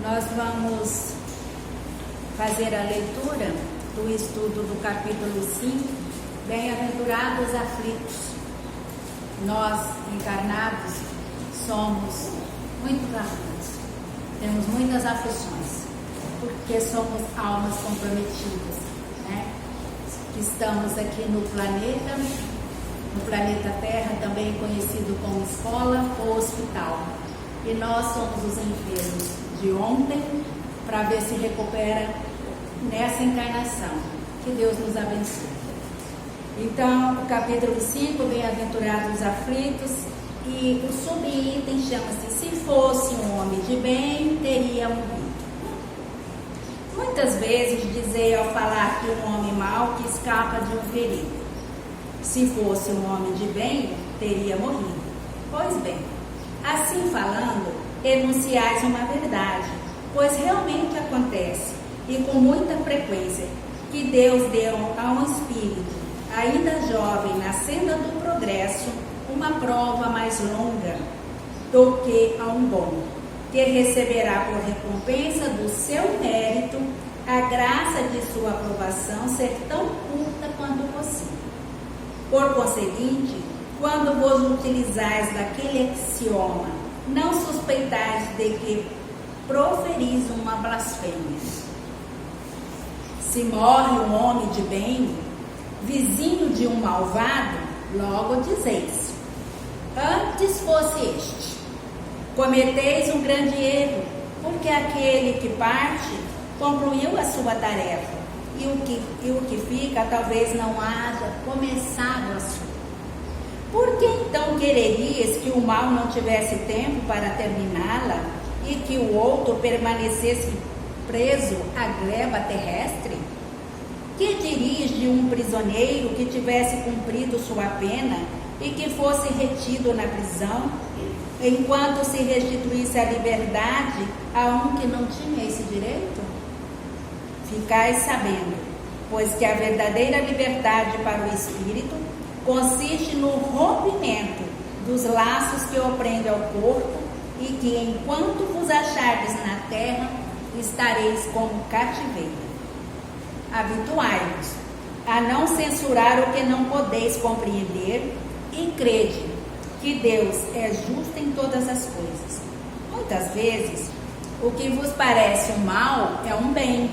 Nós vamos fazer a leitura do estudo do capítulo 5, Bem-aventurados aflitos. Nós, encarnados, somos muito aflitos, temos muitas aflições, porque somos almas comprometidas, né? Estamos aqui no planeta Terra, também conhecido como escola ou hospital, e nós somos os enfermos de ontem, para ver se recupera nessa encarnação. Que Deus nos abençoe. Então, o capítulo 5, Bem-aventurados aflitos, e o subitem chama-se Se fosse um homem de bem, teria morrido. Muitas vezes dizei ao falar que um homem mau que escapa de um perigo. Se fosse um homem de bem, teria morrido. Pois bem, assim falando, enunciais uma verdade, pois realmente acontece, e com muita frequência, que Deus deu a um espírito, ainda jovem, na senda do progresso, uma prova mais longa do que a um bom, que receberá por recompensa do seu mérito a graça de sua aprovação ser tão curta quanto possível. Por conseguinte, quando vos utilizais daquele axioma, não suspeitais de que proferis uma blasfêmia. Se morre um homem de bem, vizinho de um malvado, logo dizeis: antes fosse este. Cometeis um grande erro, porque aquele que parte concluiu a sua tarefa, e o que fica talvez não haja começado a sua. Por que então quererias que o mal não tivesse tempo para terminá-la e que o outro permanecesse preso à gleba terrestre? Que dirias de um prisioneiro que tivesse cumprido sua pena e que fosse retido na prisão, enquanto se restituísse a liberdade a um que não tinha esse direito? Ficais sabendo, pois que a verdadeira liberdade para o espírito consiste no rompimento dos laços que o prendem ao corpo, e que enquanto vos achardes na terra, estareis como cativeiro. Habituai-vos a não censurar o que não podeis compreender, e crede que Deus é justo em todas as coisas. Muitas vezes, o que vos parece um mal é um bem.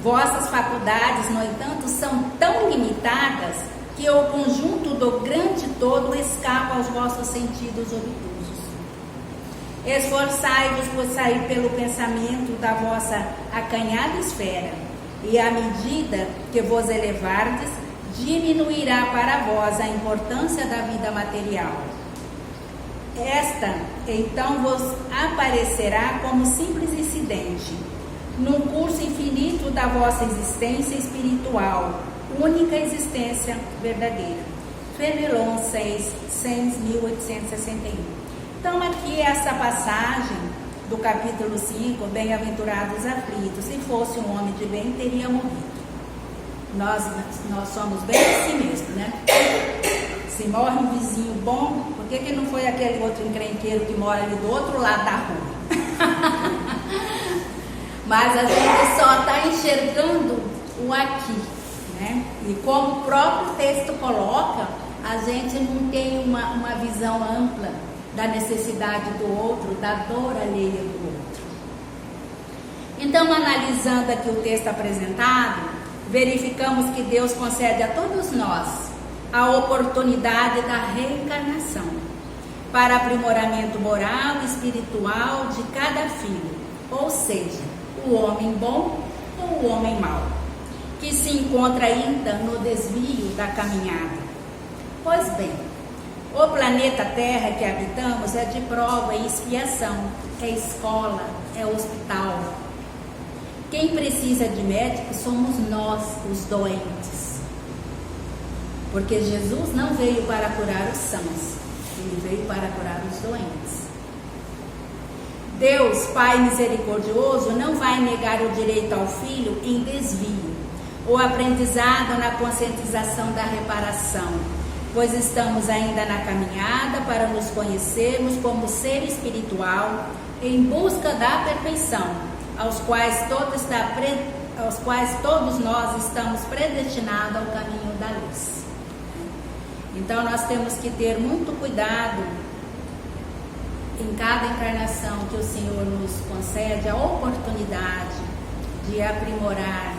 Vossas faculdades, no entanto, são tão limitadas que o conjunto do grande todo escapa aos vossos sentidos obtusos. Esforçai-vos por sair pelo pensamento da vossa acanhada esfera, e à medida que vos elevardes, diminuirá para vós a importância da vida material. Esta, então, vos aparecerá como simples incidente, num curso infinito da vossa existência espiritual, única existência verdadeira. Fenelon 6.1861. Então, aqui essa passagem do capítulo 5, Bem-aventurados aflitos. Se fosse um homem de bem, teria morrido. Nós somos bem assim mesmo, né? Se morre um vizinho bom, por que não foi aquele outro encrenqueiro que mora ali do outro lado da rua? Mas a gente só está enxergando o aqui, né? E como o próprio texto coloca, a gente não tem uma visão ampla da necessidade do outro, da dor alheia do outro. Então, analisando aqui o texto apresentado, verificamos que Deus concede a todos nós a oportunidade da reencarnação para aprimoramento moral e espiritual de cada filho, ou seja, o homem bom ou o homem mau, que se encontra ainda no desvio da caminhada. Pois bem, o planeta Terra que habitamos é de prova e expiação, é escola, é hospital. Quem precisa de médico somos nós, os doentes. Porque Jesus não veio para curar os sãos, ele veio para curar os doentes. Deus, Pai misericordioso, não vai negar o direito ao filho em desvio, o aprendizado na conscientização da reparação, pois estamos ainda na caminhada para nos conhecermos como ser espiritual em busca da perfeição, aos quais todos nós estamos predestinados ao caminho da luz. Então nós temos que ter muito cuidado em cada encarnação que o Senhor nos concede a oportunidade de aprimorar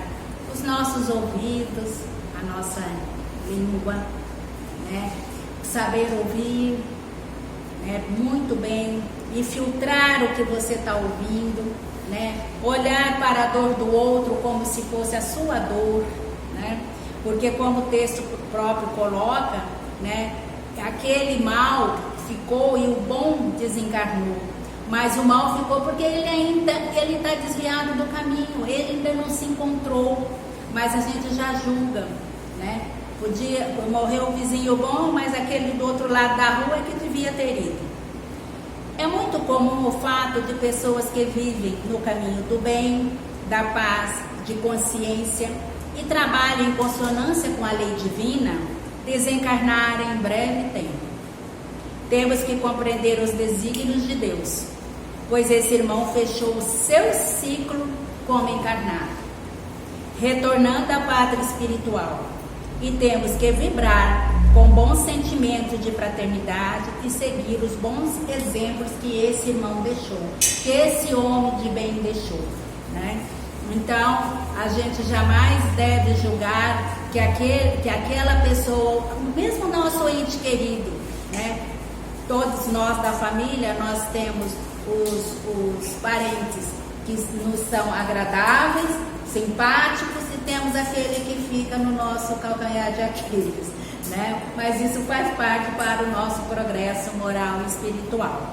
os nossos ouvidos, a nossa língua, né? Saber ouvir muito bem e filtrar o que você está ouvindo, né? Olhar para a dor do outro como se fosse a sua dor, né? Porque como o texto próprio coloca, né? Aquele mal ficou e o bom desencarnou, mas o mal ficou porque ele está desviado do caminho, ele ainda não se encontrou, mas a gente já julga, né? Morreu o vizinho bom, mas aquele do outro lado da rua é que devia ter ido. É muito comum o fato de pessoas que vivem no caminho do bem, da paz, de consciência e trabalham em consonância com a lei divina, desencarnarem em breve tempo. Temos que compreender os desígnios de Deus, pois esse irmão fechou o seu ciclo como encarnado, retornando à pátria espiritual. E temos que vibrar com bom sentimento de fraternidade e seguir os bons exemplos que esse irmão deixou, que esse homem de bem deixou, né? Então, a gente jamais deve julgar que aquela pessoa, mesmo nosso ente querido, né? Todos nós da família, nós temos os parentes que nos são agradáveis, simpáticos, e temos aquele que fica no nosso calcanhar de Aquiles, né? Mas isso faz parte para o nosso progresso moral e espiritual.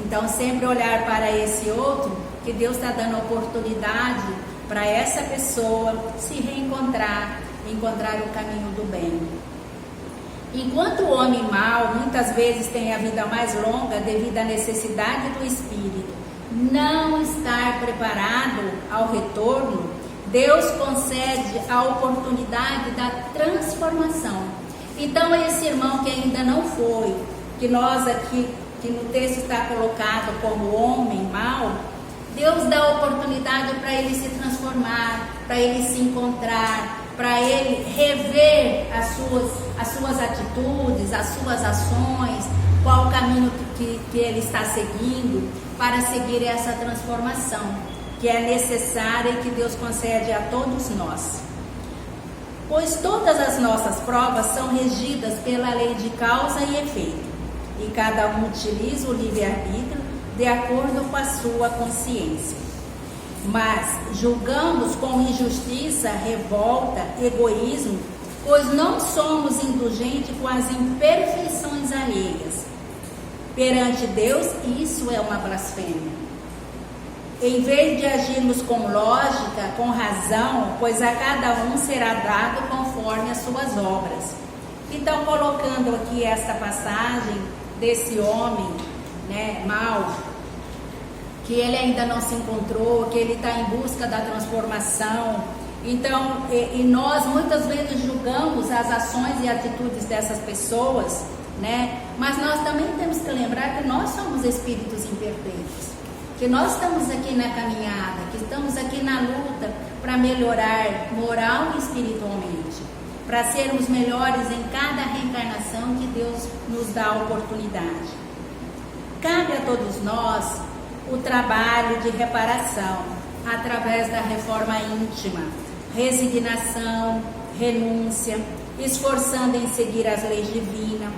Então, sempre olhar para esse outro, que Deus está dando oportunidade para essa pessoa se reencontrar, encontrar o caminho do bem. Enquanto o homem mau muitas vezes tem a vida mais longa devido à necessidade do espírito não estar preparado ao retorno, Deus concede a oportunidade da transformação. Então esse irmão que ainda não foi, que nós aqui, que no texto está colocado como homem mau, Deus dá a oportunidade para ele se transformar, para ele se encontrar, para ele rever as suas atitudes, as suas ações, qual o caminho que ele está seguindo, para seguir essa transformação que é necessária e que Deus concede a todos nós. Pois todas as nossas provas são regidas pela lei de causa e efeito, e cada um utiliza o livre-arbítrio de acordo com a sua consciência. Mas julgamos com injustiça, revolta, egoísmo, pois não somos indulgentes com as imperfeições alheias. Perante Deus, isso é uma blasfêmia. Em vez de agirmos com lógica, com razão, pois a cada um será dado conforme as suas obras. Então, colocando aqui esta passagem desse homem, né, mau, que ele ainda não se encontrou, que ele está em busca da transformação. Então, e nós muitas vezes julgamos as ações e atitudes dessas pessoas, né? Mas nós também temos que lembrar que nós somos espíritos imperfeitos, que nós estamos aqui na caminhada, que estamos aqui na luta para melhorar moral e espiritualmente, para sermos melhores em cada reencarnação que Deus nos dá a oportunidade. Cabe a todos nós o trabalho de reparação através da reforma íntima, resignação, renúncia, esforçando em seguir as leis divinas,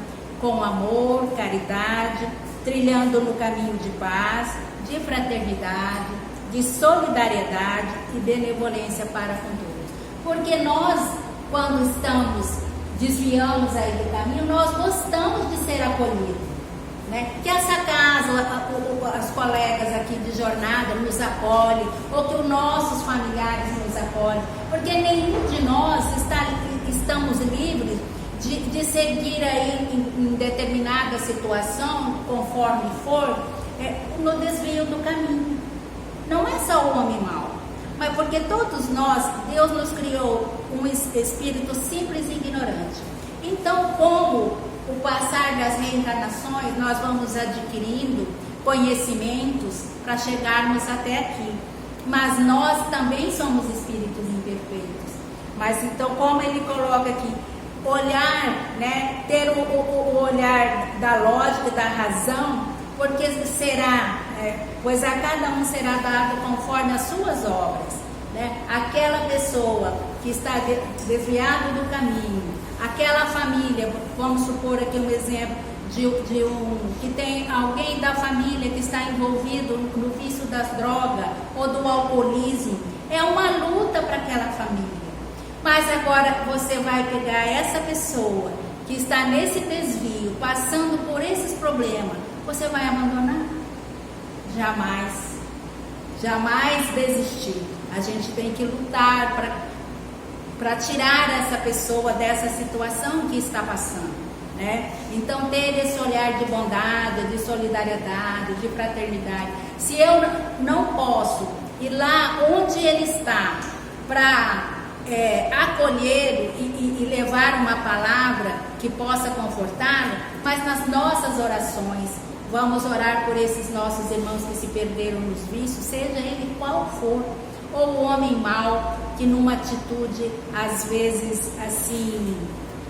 com amor, caridade, trilhando no caminho de paz, de fraternidade, de solidariedade e benevolência para com todos. Porque nós, quando desviamos aí do caminho, nós gostamos de ser acolhidos, né? Que essa casa, as colegas aqui de jornada nos acolhem, ou que os nossos familiares nos acolhem, porque nenhum de nós estamos livres de seguir aí em determinada situação, conforme for, no desvio do caminho. Não é só o homem mau, mas porque todos nós, Deus nos criou um espírito simples e ignorante. Então, como o passar das reencarnações, nós vamos adquirindo conhecimentos para chegarmos até aqui. Mas nós também somos espíritos imperfeitos. Mas então, como ele coloca aqui, olhar, né, ter o olhar da lógica e da razão, porque será, pois a cada um será dado conforme as suas obras, né? Aquela pessoa que está desviada do caminho, aquela família, vamos supor aqui um exemplo que tem alguém da família que está envolvido no vício das drogas ou do alcoolismo, é uma luta para aquela família. Mas agora você vai pegar essa pessoa que está nesse desvio, passando por esses problemas, você vai abandonar? Jamais. Jamais desistir. A gente tem que lutar para tirar essa pessoa dessa situação que está passando, né? Então, ter esse olhar de bondade, de solidariedade, de fraternidade. Se eu não posso ir lá onde ele está para acolhê-lo e levar uma palavra que possa confortá-lo, mas nas nossas orações, vamos orar por esses nossos irmãos que se perderam nos vícios, seja ele qual for, ou o homem mau, que numa atitude, às vezes, assim,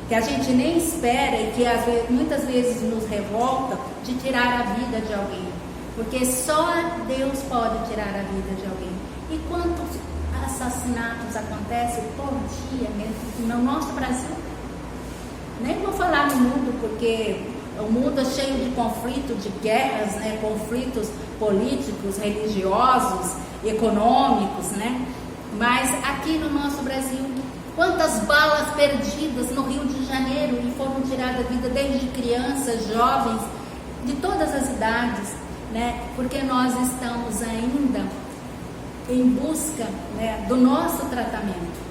que a gente nem espera e que muitas vezes nos revolta, de tirar a vida de alguém, porque só Deus pode tirar a vida de alguém. E quantos assassinatos acontecem por dia mesmo no nosso Brasil? Nem vou falar no mundo, porque o mundo é cheio de conflitos, de guerras, né? Conflitos políticos, religiosos, econômicos, né? Mas aqui no nosso Brasil, quantas balas perdidas no Rio de Janeiro e foram tiradas a vida desde crianças, jovens, de todas as idades, né? Porque nós estamos ainda em busca, né, do nosso tratamento.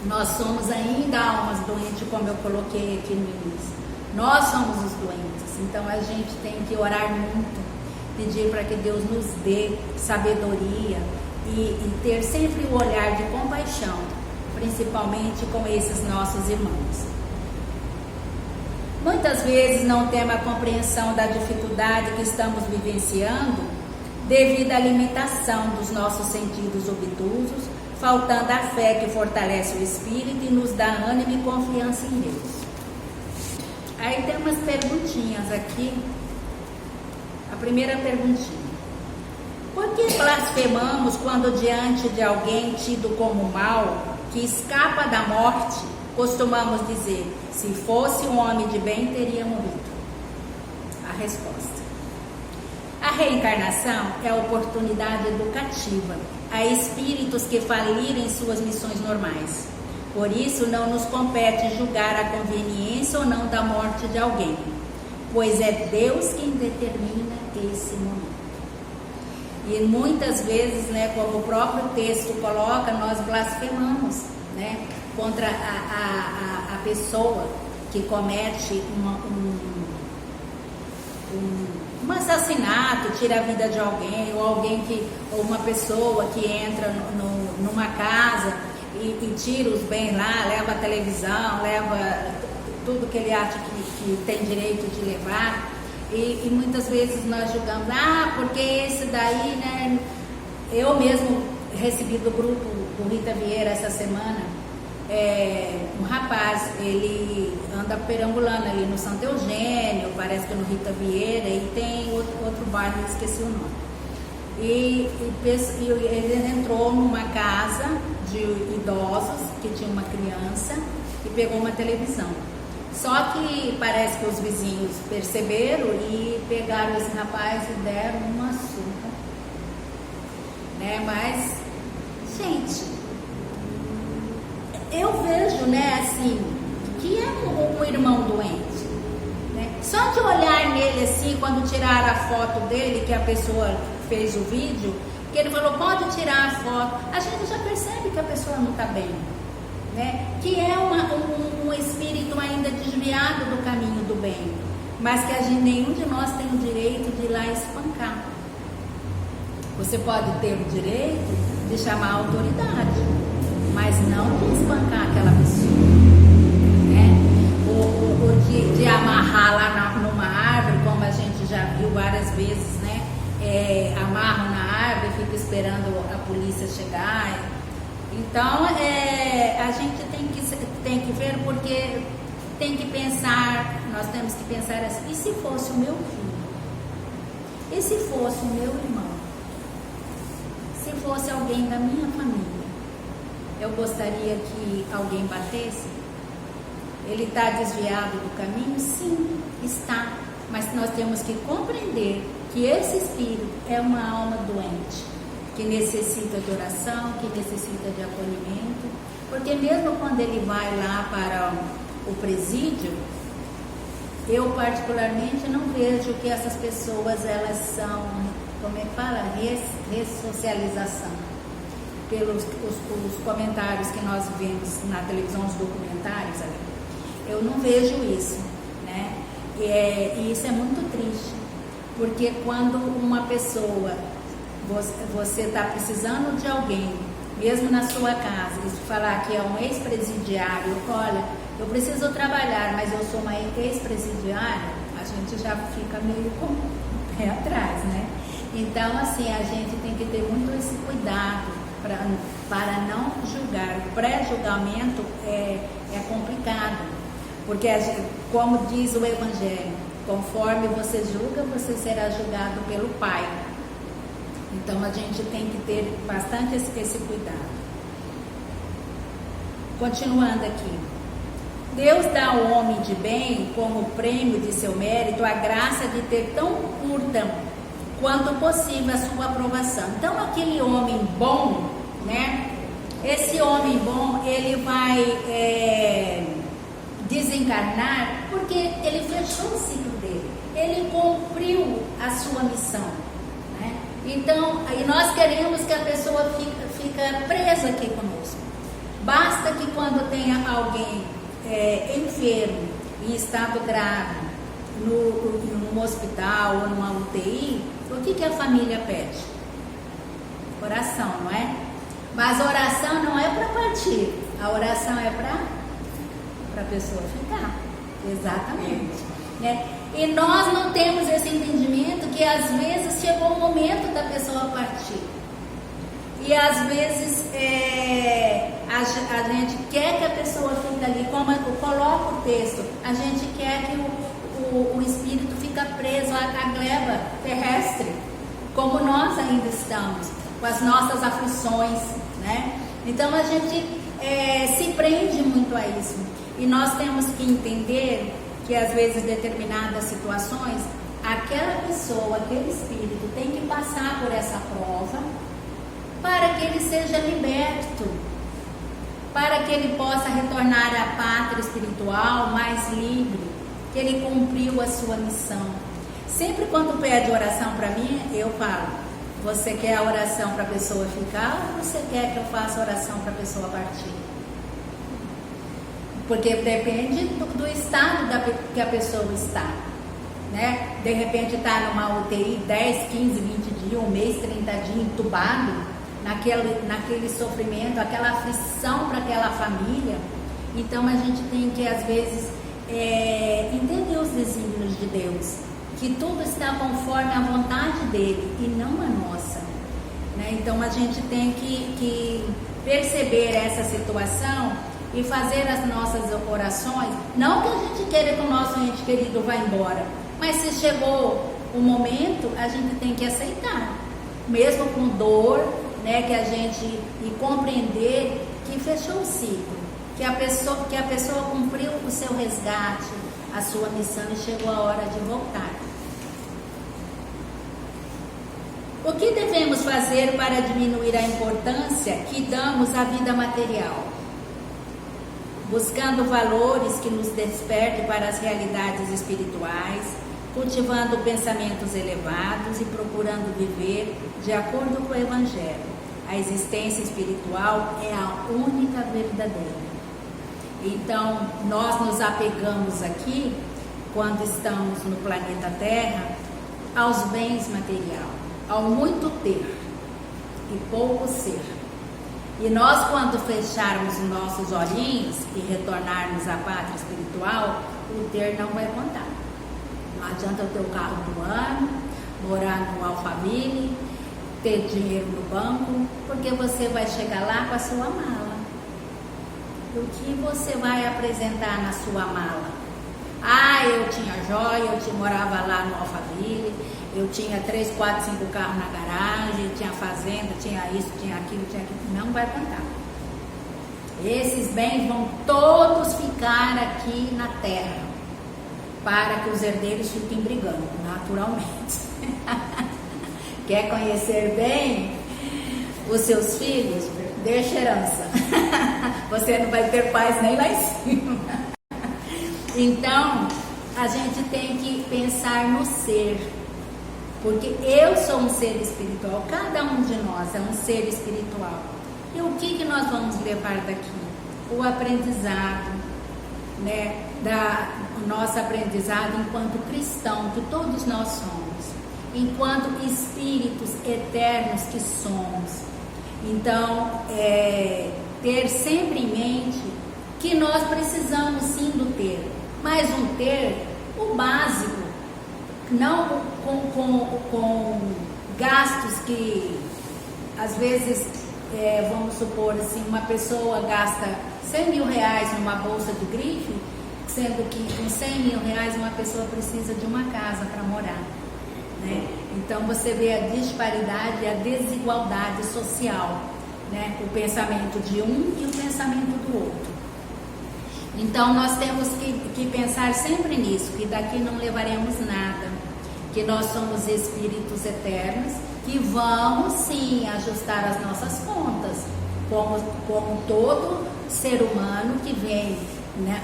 Nós somos ainda almas doentes, como eu coloquei aqui no início. Nós somos os doentes, então a gente tem que orar muito, pedir para que Deus nos dê sabedoria e ter sempre o olhar de compaixão, principalmente com esses nossos irmãos. Muitas vezes não temos a compreensão da dificuldade que estamos vivenciando devido à limitação dos nossos sentidos obtusos, faltando a fé que fortalece o espírito e nos dá ânimo e confiança em Deus. Aí tem umas perguntinhas aqui. A primeira perguntinha: por que blasfemamos quando diante de alguém tido como mal, que escapa da morte, costumamos dizer, se fosse um homem de bem, teria morrido? A resposta: a reencarnação é a oportunidade educativa a espíritos que falirem suas missões normais. Por isso, não nos compete julgar a conveniência ou não da morte de alguém, pois é Deus quem determina esse momento. E muitas vezes, né, como o próprio texto coloca, nós blasfemamos, né, contra a pessoa que comete um assassinato, tira a vida de alguém, ou uma pessoa que entra numa casa e tira os bens lá, leva a televisão, leva tudo que ele acha que tem direito de levar. E muitas vezes nós julgamos, porque esse daí, né? Eu mesmo recebi do grupo do Rita Vieira essa semana, um rapaz, ele anda perambulando ali no Santo Eugênio, parece que no Rita Vieira, e tem outro bairro, eu esqueci o nome. E ele entrou numa casa de idosos que tinha uma criança e pegou uma televisão. Só que parece que os vizinhos perceberam e pegaram esse rapaz e deram uma surra, né? Mas, gente, eu vejo, né, assim, que é um irmão doente, né? Só de olhar nele assim, quando tiraram a foto dele, que a pessoa fez o vídeo, que ele falou, pode tirar a foto, a gente já percebe que a pessoa não está bem, né? Que é um espírito ainda desviado do caminho do bem, mas que nenhum de nós tem o direito de ir lá espancar. Você pode ter o direito de chamar a autoridade, mas não de espancar aquela pessoa, né? de amarrar lá numa árvore, como a gente já viu várias vezes, né? Amarram na árvore e ficam esperando a polícia chegar. Então, a gente tem que ver, porque tem que pensar, nós temos que pensar assim: e se fosse o meu filho? E se fosse o meu irmão? Se fosse alguém da minha família, eu gostaria que alguém batesse? Ele está desviado do caminho? Sim, está. Mas nós temos que compreender que esse espírito é uma alma doente, que necessita de oração, que necessita de acolhimento, porque mesmo quando ele vai lá para o presídio, eu particularmente não vejo que essas pessoas, elas são, como é que fala? Ressocialização. Pelos os comentários que nós vemos na televisão, os documentários, eu não vejo isso, né? E isso é muito triste, porque quando uma pessoa, você está precisando de alguém, mesmo na sua casa, e falar que é um ex-presidiário, olha, eu preciso trabalhar, mas eu sou uma ex-presidiária, a gente já fica meio com o pé atrás, né? Então, assim, a gente tem que ter muito esse cuidado para não julgar. O pré-julgamento é complicado, porque, como diz o Evangelho, conforme você julga, você será julgado pelo Pai. Então, a gente tem que ter bastante esse cuidado. Continuando aqui. Deus dá ao homem de bem, como prêmio de seu mérito, a graça de ter tão curta quanto possível a sua aprovação. Então, aquele homem bom, né? Esse homem bom, ele vai desencarnar porque ele fechou o ciclo dele. Ele cumpriu a sua missão, né? Então, aí nós queremos que a pessoa fica presa aqui conosco. Basta que quando tenha alguém enfermo, em estado grave, num hospital ou numa UTI, o que a família pede? Oração, não é? Mas a oração não é para partir, a oração é para a pessoa ficar. Exatamente. Né? E nós não temos esse entendimento que às vezes chegou o momento da pessoa partir. E às vezes a gente quer que a pessoa fique ali, como eu coloco o texto, a gente quer que o espírito fica preso à gleba terrestre, como nós ainda estamos, com as nossas aflições, né? Então a gente se prende muito a isso. E nós temos que entender que às vezes determinadas situações, aquela pessoa, aquele espírito tem que passar por essa prova para que ele seja liberto, para que ele possa retornar à pátria espiritual mais livre, que ele cumpriu a sua missão. Sempre quando pede oração para mim, eu falo: você quer a oração para a pessoa ficar ou você quer que eu faça oração para a pessoa partir? Porque depende do estado que a pessoa está, né? De repente está numa UTI 10, 15, 20 dias, um mês, 30 dias, entubado, naquele sofrimento, aquela aflição para aquela família. Então a gente tem que às vezes entender os desígnios de Deus, que tudo está conforme a vontade dele e não a nossa, né? Então a gente tem que perceber essa situação e fazer as nossas orações, não que a gente queira que o nosso ente querido vá embora, mas se chegou o momento, a gente tem que aceitar, mesmo com dor, né, que a gente, e compreender que fechou o ciclo, que a pessoa cumpriu o seu resgate, a sua missão, e chegou a hora de voltar. O que devemos fazer para diminuir a importância que damos à vida material? Buscando valores que nos despertem para as realidades espirituais, cultivando pensamentos elevados e procurando viver de acordo com o Evangelho. A existência espiritual é a única verdadeira. Então, nós nos apegamos aqui, quando estamos no planeta Terra, aos bens materiais, ao muito ter e pouco ser. E nós, quando fecharmos os nossos olhinhos e retornarmos à pátria espiritual, o ter não vai contar. Não adianta ter o carro do ano, morar no Alphaville, ter dinheiro no banco, porque você vai chegar lá com a sua mala. O que você vai apresentar na sua mala? Ah, eu tinha joia, morava lá no Alphaville, eu tinha 3, 4, 5 carros na garagem, tinha fazenda, tinha isso, tinha aquilo. Não vai contar. Esses bens vão todos ficar aqui na terra, para que os herdeiros fiquem brigando, naturalmente. Quer conhecer bem os seus filhos? Deixa herança. Você não vai ter paz nem lá em cima. Então, a gente tem que pensar no ser. Porque eu sou um ser espiritual, cada um de nós é um ser espiritual. E o que nós vamos levar daqui? O aprendizado, né? O nosso aprendizado enquanto cristão, que todos nós somos, enquanto espíritos eternos que somos. Então, ter sempre em mente que nós precisamos sim do ter, mas um ter, o básico, não com gastos que, às vezes, vamos supor assim, uma pessoa gasta 100 mil reais numa bolsa de grife, sendo que com 100 mil reais uma pessoa precisa de uma casa para morar, né? Então você vê a disparidade e a desigualdade social, né? O pensamento de um e o pensamento do outro. Então nós temos que pensar sempre nisso, que daqui não levaremos nada, que nós somos espíritos eternos, que vamos sim ajustar as nossas contas, como todo ser humano que vem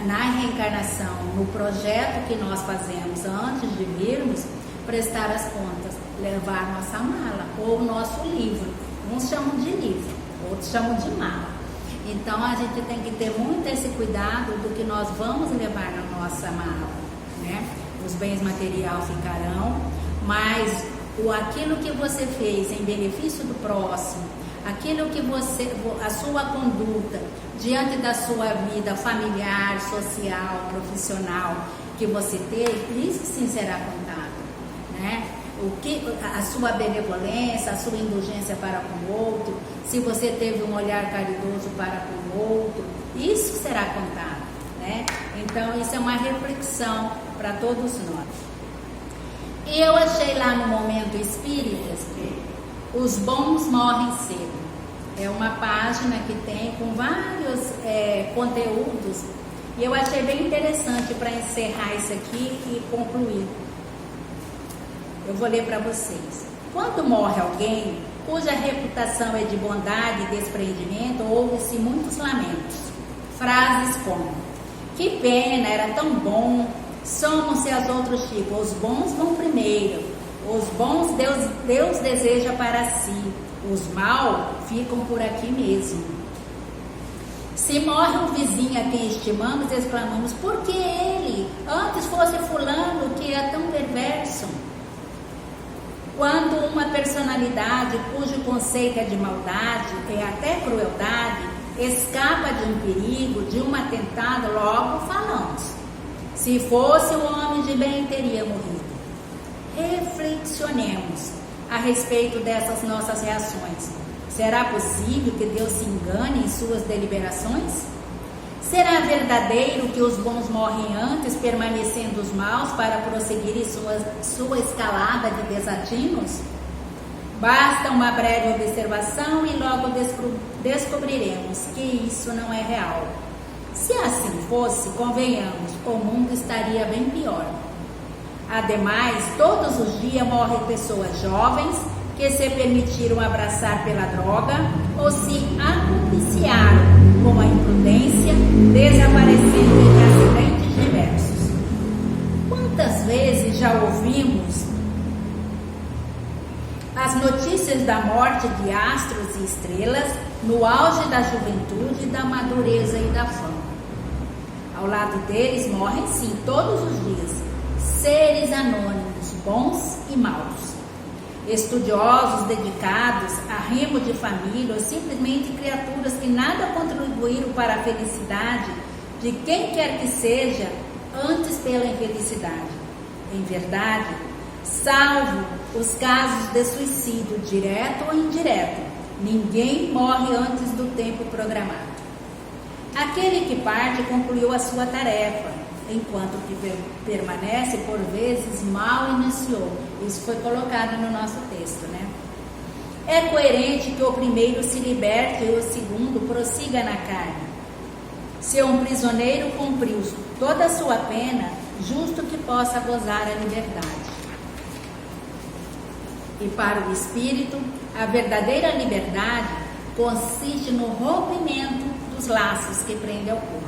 na reencarnação, no projeto que nós fazemos antes de virmos, prestar as contas, levar nossa mala ou o nosso livro. Uns chamam de livro, outros chamam de mala. Então a gente tem que ter muito esse cuidado do que nós vamos levar na nossa mala, né? Os bens materiais ficarão, mas aquilo que você fez em benefício do próximo, aquilo que a sua conduta diante da sua vida familiar, social, profissional que você teve, isso sim será contado, né? A sua benevolência, a sua indulgência para com o outro, se você teve um olhar caridoso para com o outro, isso será contado, né? Então isso é uma reflexão para todos nós. E eu achei lá no Momento Espíritas, os bons morrem cedo. É uma página que tem com vários conteúdos, e eu achei bem interessante para encerrar isso aqui e concluir. Eu vou ler para vocês. Quando morre alguém cuja reputação é de bondade e desprendimento, ouve-se muitos lamentos. Frases como: que pena, era tão bom, somam-se as outros tipos, os bons vão primeiro, os bons Deus deseja para si, os maus ficam por aqui mesmo. Se morre um vizinho a quem estimamos, exclamamos: por que ele? Antes fosse fulano, que é tão perverso. Quando uma personalidade cujo conceito é de maldade e até crueldade escapa de um perigo, de um atentado, logo falamos: se fosse um homem de bem, teria morrido. Reflexionemos a respeito dessas nossas reações. Será possível que Deus se engane em suas deliberações? Será verdadeiro que os bons morrem antes, permanecendo os maus para prosseguir em sua escalada de desatinos? Basta uma breve observação e logo descobriremos que isso não é real. Se assim fosse, convenhamos, o mundo estaria bem pior. Ademais, todos os dias morrem pessoas jovens que se permitiram abraçar pela droga ou se acompliciaram com a imprudência, desaparecendo em acidentes diversos. Quantas vezes já ouvimos as notícias da morte de astros e estrelas no auge da juventude, da madureza e da fama? Ao lado deles morrem, sim, todos os dias, seres anônimos, bons e maus, estudiosos dedicados, arrimo de família ou simplesmente criaturas que nada contribuíram para a felicidade de quem quer que seja, antes pela infelicidade. Em verdade, salvo os casos de suicídio direto ou indireto, ninguém morre antes do tempo programado. Aquele que parte concluiu a sua tarefa, enquanto que permanece por vezes mal iniciou. Isso foi colocado no nosso texto, né? É coerente que o primeiro se liberte e o segundo prossiga na carne. Se um prisioneiro cumpriu toda a sua pena, justo que possa gozar a liberdade. E para o espírito, a verdadeira liberdade consiste no rompimento dos laços que prendem ao corpo.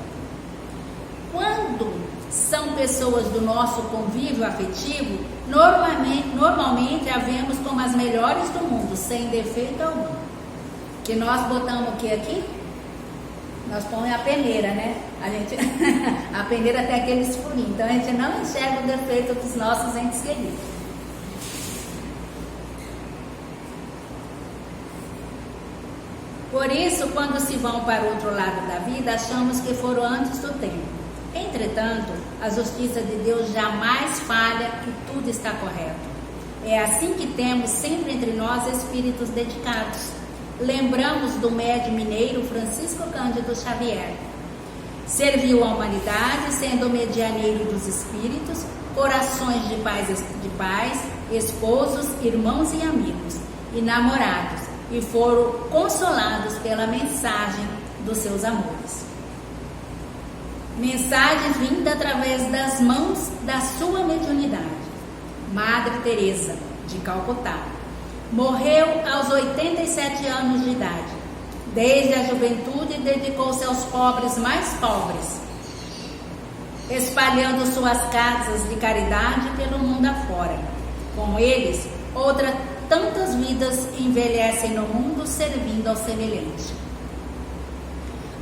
Quando são pessoas do nosso convívio afetivo, normalmente a vemos como as melhores do mundo, sem defeito algum. Que nós botamos o que aqui? Nós pomos a peneira, né? A peneira tem aqueles furinhos, então a gente não enxerga o defeito dos nossos entes queridos. Por isso, quando se vão para o outro lado da vida, achamos que foram antes do tempo. Entretanto, a justiça de Deus jamais falha e tudo está correto. É assim que temos sempre entre nós espíritos dedicados. Lembramos do médium mineiro Francisco Cândido Xavier. Serviu a humanidade sendo o medianeiro dos espíritos, corações de pais, esposos, irmãos e amigos, e namorados, e foram consolados pela mensagem dos seus amores. Mensagem vinda através das mãos da sua mediunidade. Madre Teresa de Calcutá morreu aos 87 anos de idade. Desde a juventude dedicou-se aos pobres mais pobres, espalhando suas casas de caridade pelo mundo afora. Com eles, outras tantas vidas envelhecem no mundo servindo ao semelhante.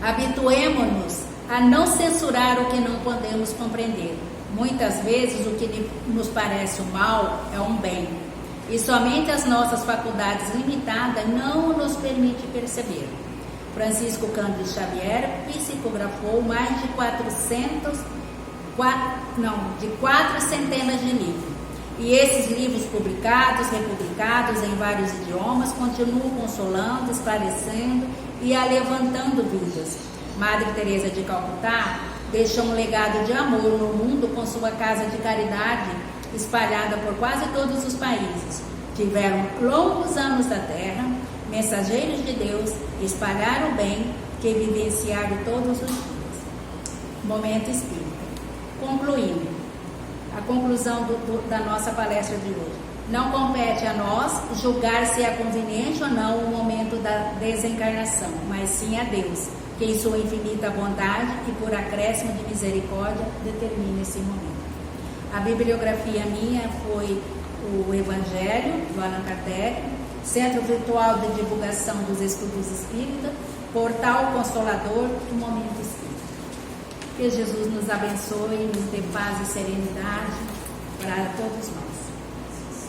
Habituemo-nos a não censurar o que não podemos compreender. Muitas vezes o que nos parece um mal é um bem, e somente as nossas faculdades limitadas não nos permitem perceber. Francisco Cândido Xavier psicografou mais de 4 centenas de livros. E esses livros publicados, republicados em vários idiomas, continuam consolando, esclarecendo e alevantando vidas. Madre Teresa de Calcutá deixou um legado de amor no mundo com sua casa de caridade espalhada por quase todos os países. Tiveram longos anos da terra, mensageiros de Deus, espalharam o bem que vivenciaram todos os dias. Momento espírita. Concluindo, a conclusão da nossa palestra de hoje. Não compete a nós julgar se é conveniente ou não o momento da desencarnação, mas sim a Deus, que em sua infinita bondade e por acréscimo de misericórdia determina esse momento. A bibliografia minha foi o Evangelho, do Allan Kardec, Centro Virtual de Divulgação dos Estudos Espíritas, Portal Consolador e Momento Espírita. Que Jesus nos abençoe e nos dê paz e serenidade para todos nós.